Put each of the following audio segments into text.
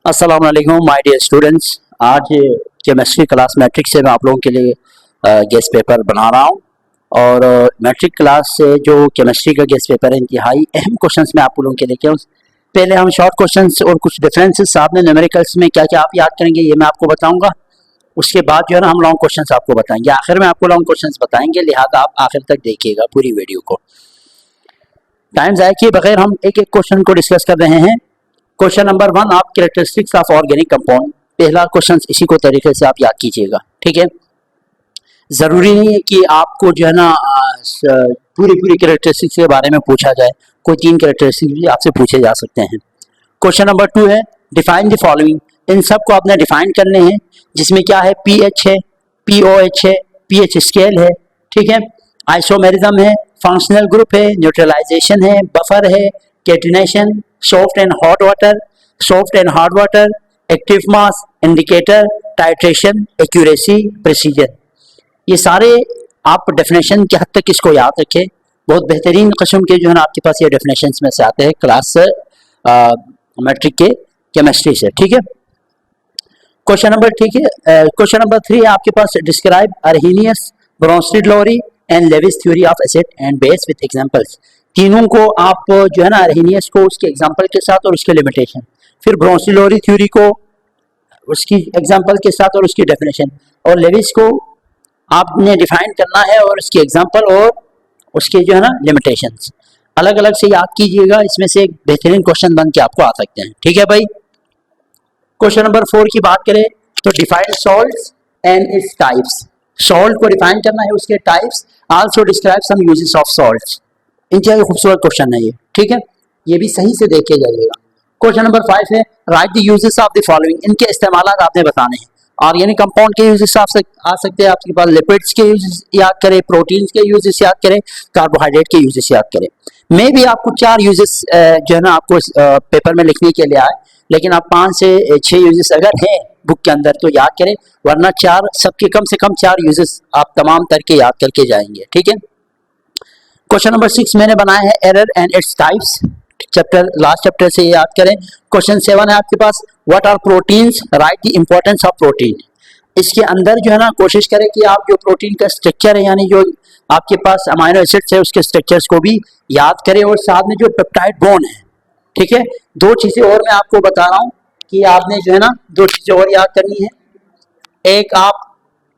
अस्सलाम वालेकुम my dear students. आज केमिस्ट्री क्लास मैट्रिक से मैं आप लोगों के लिए गेस्ट पेपर बना रहा हूं और मैट्रिक क्लास से जो केमिस्ट्री का गेस्ट पेपर है इंतहाई अहम क्वेश्चंस मैं आप लोगों के लेके आऊँ। पहले हम शॉर्ट क्वेश्चंस और कुछ डिफरेंसेस साथ में न्यूमेरिकल्स में क्या क्या आप याद करेंगे ये मैं आपको बताऊंगा। उसके बाद जो है ना हम लॉन्ग क्वेश्चंस आपको बताएंगे, आखिर में आपको लॉन्ग क्वेश्चंस बताएंगे, लिहाजा आप आखिर तक देखिएगा पूरी वीडियो को। टाइम ज़ाया किए बगैर हम एक एक क्वेश्चन को डिस्कस कर रहे हैं। क्वेश्चन नंबर 1, आप कैरेक्टरिस्टिक्स ऑफ ऑर्गेनिक कंपाउंड। पहला क्वेश्चन इसी को तरीके से आप याद कीजिएगा, ठीक है। जरूरी नहीं है कि आपको जो है ना पूरी कैरेक्टरिस्टिक्स के बारे में पूछा जाए, कोई 3 कैरेक्टरिस्टिक्स भी आपसे पूछे जा सकते हैं। क्वेश्चन नंबर 2 है डिफाइन द फॉलोइंग। इन सब को आपने डिफाइन करने हैं, जिसमें क्या है, पीएच है, पीओएच है, पीएच स्केल है, ठीक है, आइसोमेरिज्म है, फंक्शनल ग्रुप है, न्यूट्रलाइजेशन है, बफर है, catenation, soft and hard water, active mass, indicator, titration, accuracy, precision. ये सारे आप डेफिनेशन के हद तक इसको याद रखें। बहुत बेहतरीन किस्म के जो है ना आपके पास ये डेफिनेशंस में से आते हैं क्लास मैट्रिक के केमिस्ट्री से, ठीक है। क्वेश्चन नंबर 3 है आपके पास describe Arrhenius, Bronsted Lowry and Lewis theory of acid and base with examples. तीनों को आप जो है ना अर्हेनियस को उसके एग्जांपल के साथ और उसके लिमिटेशन, फिर ब्रोंस्टेड-लोरी थ्योरी को उसकी एग्जांपल के साथ और उसकी डेफिनेशन, और लेविस को आपने डिफाइन करना है और उसकी एग्जांपल और उसके जो है ना लिमिटेशंस अलग अलग से याद कीजिएगा। इसमें से एक बेहतरीन क्वेश्चन बन के आपको आ सकते हैं, ठीक है भाई। क्वेश्चन नंबर 4 की बात करें तो define salts and its types. Salt को डिफाइन करना है, उसके types, also describe some uses of salts. इंतहाई खूबसूरत क्वेश्चन है ये, ठीक है, ये भी सही से देख के जाइएगा। क्वेश्चन नंबर 5 है right the uses of the following. इनके इस्तेमाल आपने बताने हैं। ऑर्गेनिक कंपाउंड के यूजेस आ सकते हैं आपके पास, लिपिड्स के यूजेस याद करें, प्रोटीन्स के यूजेस याद करें, कार्बोहाइड्रेट के यूजेस याद करें। मैं भी आपको 4 यूजेस जो है ना आपको पेपर में लिखने के लिए आए, लेकिन आप 5 से 6 यूजेस अगर हैं बुक के अंदर तो याद करें, वरना 4 सबके कम से कम 4 यूजेस आप तमाम करके याद करके जाएंगे, ठीक है। क्वेश्चन नंबर 6 मैंने बनाया है error and its types. Last chapter से याद करें। क्वेश्चन 7 है आपके पास what are proteins, write the importance of protein. इसके अंदर जो है ना कोशिश करें कि आप जो प्रोटीन का स्ट्रक्चर है, यानी जो आपके पास अमाइनो एसिड्स है उसके स्ट्रक्चर्स को भी याद करें, और साथ में जो पेप्टाइड बॉन्ड है, ठीक है। 2 चीजें और मैं आपको बता रहा हूं कि आपने जो है ना 2 चीजें और याद करनी है। एक आप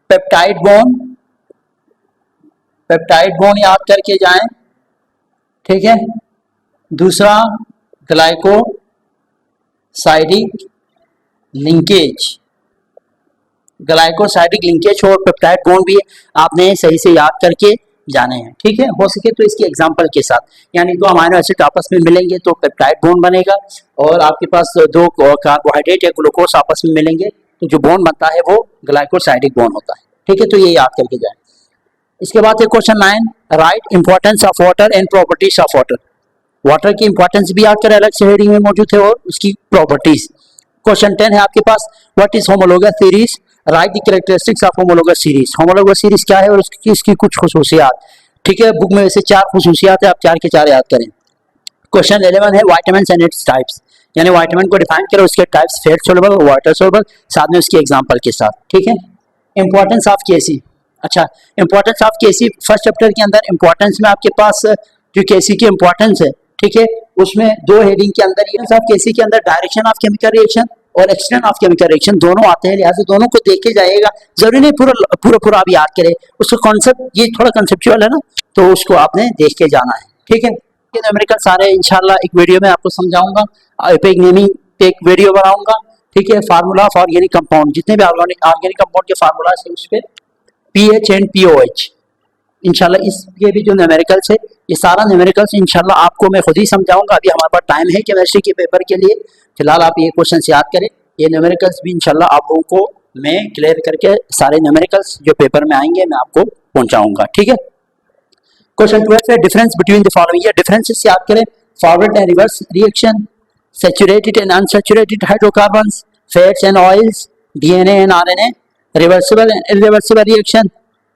पेप्टाइड बॉन्ड याद करके जाएं, ठीक है। दूसरा ग्लाइकोसाइडिक लिंकेज और पेप्टाइड बॉन्ड भी आपने सही से याद करके जाने हैं, ठीक है। हो सके तो इसके एग्जांपल के साथ, यानी 2 अमाइनो एसिड आपस में मिलेंगे तो पेप्टाइड बॉन्ड बनेगा, और आपके पास 2 कार्बोहाइड्रेट या ग्लूकोज आपस में मिलेंगे तो जो बॉन्ड बनता है वो ग्लाइकोसाइडिक बॉन्ड होता है, ठीक है। तो ये याद करके जाए। इसके बाद है question 9 right importance of water and properties of water. Water की इंपॉर्टेंस भी याद करें, अलग से हेडिंग में मौजूद है, और उसकी प्रॉपर्टीज। क्वेश्चन 10 है आपके पास what is homologous series, write the characteristics of homologous series. Homologous series क्या है और इसकी कुछ खुसूसियात, ठीक है। बुक में वैसे 4 खुसूसियात है, आप 4 के 4 याद करें। क्वेश्चन 11 है विटामिन्स एंड इट्स टाइप्स, यानी विटामिन को डिफाइन करें, उसके types, fat soluble, water soluble, साथ में उसकी एग्जांपल के साथ, ठीक है। Importance of KC. अच्छा, importance of KC first chapter के अंदर इंपॉर्टेंस में आपके पास जो केसी की इंपॉर्टेंस है, ठीक है, उसमें 2 हेडिंग के अंदर ऑफ केसी के अंदर डायरेक्शन ऑफ केमिकल रिएक्शन और एक्सटेंट ऑफ केमिकल रिएक्शन दोनों आते हैं, लिहाजा दोनों को देख के जाइएगा। जरूरी नहीं पूरा आप याद करें, उसका कॉन्सेप्ट ये थोड़ा कंसेप्चुअल है ना, तो उसको आपने देख के जाना है, ठीक है। न्यूमेरिकल सारे इंशाल्लाह एक वीडियो में आपको समझाऊंगा, एक वीडियो बनाऊंगा, ठीक है। फार्मूला ऑफ ऑर्गेनिक कंपाउंड, जितने भी ऑर्गेनिक कंपाउंड के फार्मूला है उस पर पीएच एंड पीओएच, इंशाल्लाह इसके भी जो न्यूमेरिकल्स है, ये सारा न्यूमेरिकल्स इंशाल्लाह आपको मैं खुद ही समझाऊंगा। अभी हमारे पास टाइम है केमिस्ट्री के पेपर के लिए, फिलहाल आप ये क्वेश्चन याद करें। ये न्यूमेरिकल्स भी इंशाल्लाह आप लोगों को मैं क्लियर करके सारे न्यूमेरिकल्स जो पेपर में आएंगे मैं आपको पहुंचाऊंगा, ठीक है। क्वेश्चन 12 है डिफरेंस बिटवीन द फॉलोइंग। ये डिफरेंसेस याद करें, forward and reverse reaction, saturated and unsaturated hydrocarbons, fats and oils, DNA and RNA, reversible and irreversible reaction,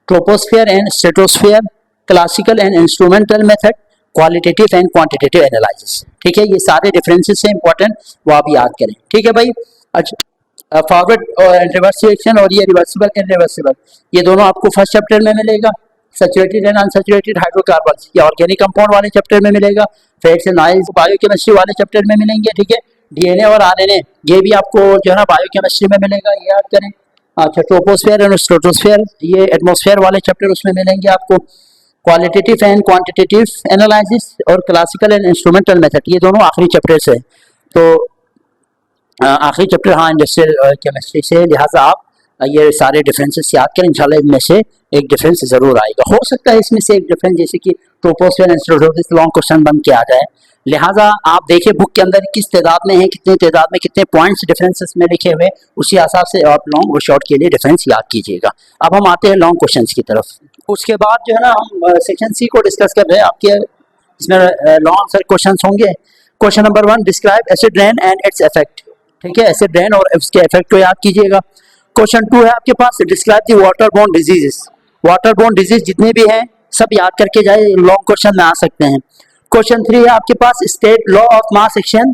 troposphere and stratosphere, classical and instrumental method, qualitative and quantitative analysis. ठीक है, ये सारे differences हैं important, वो आप याद करें। ठीक है भाई। अच्छा, फॉरवर्ड और रिवर्स रिएक्शन और ये रिवर्सिबल एंड रिवर्सिबल, ये दोनों आपको फर्स्ट चैप्टर में मिलेगा। सैचुरेटेड एंड अनसैचुरेटेड हाइड्रोकार्बन ये ऑर्गेनिक कंपाउंड वाले चैप्टर में मिलेगा। फैट्स एंड ऑयल्स बायोकेमिस्ट्री वाले चैप्टर में मिलेंगे। ठीक है, डीएनए और आरएनए ये भी आपको जो है ना बायोकेमिस्ट्री में मिलेगा, ये याद करें। अच्छा, ट्रोपोस्फेयर एंड स्ट्रेटोस्फेयर ये एटमॉस्फेयर वाले चैप्टर उसमें मिलेंगे आपको। क्वालिटेटिव एंड क्वांटिटेटिव एनालिसिस और क्लासिकल एंड इंस्ट्रूमेंटल मेथड, ये दोनों आखिरी चैप्टर्स है। तो आखिरी चैप्टर हाँ इंडस्ट्रियल केमिस्ट्री से, लिहाजा आप ये सारे डिफरेंसेस याद करें। इंशाल्लाह इनमें से एक डिफरेंस जरूर आएगा, हो सकता है इसमें से एक डिफरेंस जैसे कि troposphere and stratosphere long question बन के आ जाए। लिहाजा आप देखिए बुक के अंदर किस तादाद में है, कितने तादाद में कितने पॉइंट्स डिफरेंसेस में लिखे हुए, उसी हिसाब से आप लॉन्ग और शॉर्ट के लिए डिफरेंस याद कीजिएगा। अब हम आते हैं लॉन्ग क्वेश्चंस की तरफ। उसके बाद जो है ना हम सेक्शन सी को डिस्कस कर रहे हैं। आपके इसमें लॉन्ग आंसर क्वेश्चंस होंगे। Question number 1, describe acid rain and its effect. ठीक है, एसिड रेन और उसके इफेक्ट को याद कीजिएगा। क्वेश्चन 2 है आपके पास, describe the water borne diseases. Water borne disease जितने भी हैं सब याद करके जाए, लॉन्ग क्वेश्चन में आ सकते हैं। क्वेश्चन 3 है आपके पास, state law of mass action.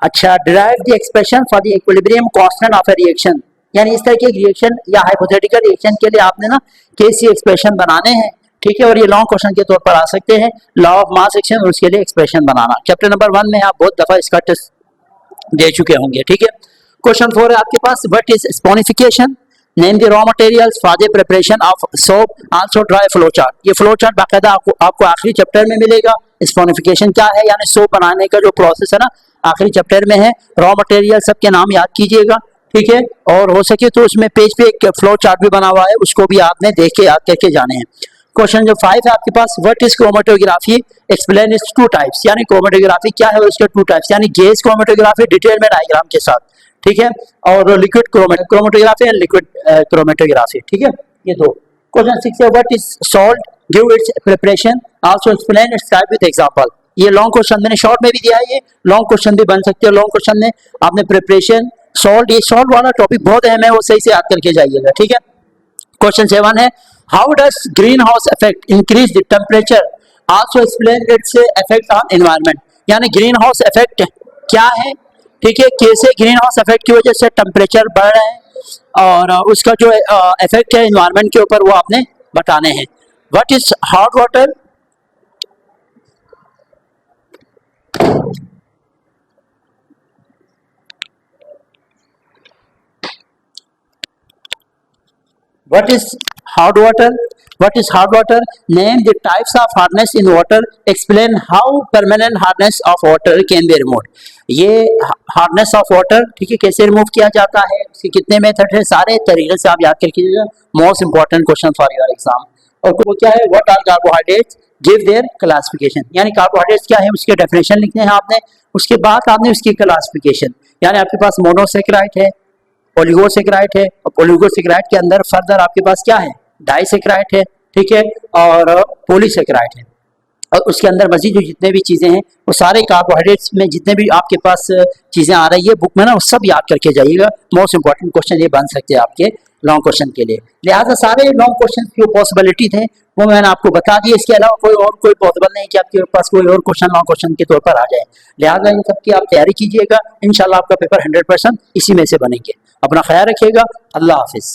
अच्छा, derive the expression for the equilibrium constant of a reaction, यानी इस तरह के रिएक्शन या हाइपोथेटिकल रिएक्शन के लिए आपने ना कैसी एक्सप्रेशन बनाने हैं। ठीक है, और ये लॉन्ग क्वेश्चन के तौर पर आ सकते हैं, लॉ ऑफ मास एक्शन और उसके लिए एक्सप्रेशन बनाना। चैप्टर नंबर 1 में आप बहुत दफा इसका टेस्ट दे चुके होंगे। ठीक है, क्वेश्चन 4 है आपके पास, what is saponification, name the raw materials for the preparation of soap, also draw flow chart. ये फ्लो चार्ट बाकायदा आपको आखिरी चैप्टर में मिलेगा। स्पोनिफिकेशन क्या है, यानी सोप बनाने का जो प्रोसेस है ना, आखिरी चैप्टर में है। रॉ मटेरियल सबके नाम याद कीजिएगा। ठीक है, और हो सके तो उसमें पेज पे एक फ्लो चार्ट भी बना हुआ है, उसको भी आपने देख के याद करके जाने हैं। क्वेश्चन जो 5 है आपके पास, what is chromatography, explain its 2 types, यानी क्रोमेटोग्राफी क्या है और इसके 2 टाइप्स, यानी गैस क्रोमेटोग्राफी डिटेल में डायग्राम के साथ। ठीक है, और liquid chromatography and liquid chromatography. ठीक है, ये 2। क्वेश्चन 6 है, what is salt, give its preparation, also explain its type with example. ये लॉन्ग क्वेश्चन मैंने शॉर्ट में भी दिया है, ये लॉन्ग क्वेश्चन भी बन सकते हैं। लॉन्ग क्वेश्चन में आपने प्रिपरेशन, सॉल्ट, ये सॉल्ट वाला टॉपिक बहुत अहम है, वो सही से याद करके जाइएगा। ठीक है, क्वेश्चन 7 है, how does green house effect increase the temperature, also explain its effect on environment, यानी ग्रीन हाउस इफेक्ट क्या है। ठीक है, कैसे ग्रीन हाउस इफेक्ट की वजह से टेम्परेचर बढ़ रहा है और उसका जो इफेक्ट है एनवायरनमेंट के ऊपर वो आपने बताने हैं। What is hot water, what is hard water, what is hard water, name the types of hardness in water, explain how permanent hardness of water can be removed। ये हार्डनेस ऑफ वाटर, ठीक है, कैसे remove किया जाता है, उसके कितने method है, सारे तरीके से आप याद करके कीजिएगा। Most important question for your exam. और वो क्या है, what are carbohydrates, give their classification, यानी कार्बोहाइड्रेट्स क्या है उसके डेफिनेशन लिखने हैं आपने। उसके बाद आपने उसकी क्लासिफिकेशन, यानी आपके पास मोनोसेकेराइड है, ओलिगोसेकेराइड है, और ओलिगोसेकेराइड के अंदर फर्दर आपके पास क्या है, डाइसेकेराइड है। ठीक है, और पॉलीसेकेराइड है, और उसके अंदर मजीद जो जितने भी चीज़ें हैं वो सारे कार्बोहाइड्रेट्स में जितने भी आपके पास चीज़ें आ रही है बुक में ना, वो सब याद करके जाइएगा। मोस्ट इंपॉर्टेंट क्वेश्चन ये बन सकते हैं आपके लॉन्ग क्वेश्चन के लिए। लिहाजा सारे लॉन्ग क्वेश्चन की पॉसिबिलिटी थे वो मैंने आपको बता दी। इसके अलावा कोई पॉसिबल नहीं कि आपके पास कोई और क्वेश्चन लॉन्ग क्वेश्चन के तौर पर आ जाए। लिहाजा इन सब की आप तैयारी कीजिएगा, इंशाल्लाह आपका पेपर 100% इसी में से बनेंगे। अपना ख्याल रखिएगा, अल्लाह हाफिज़।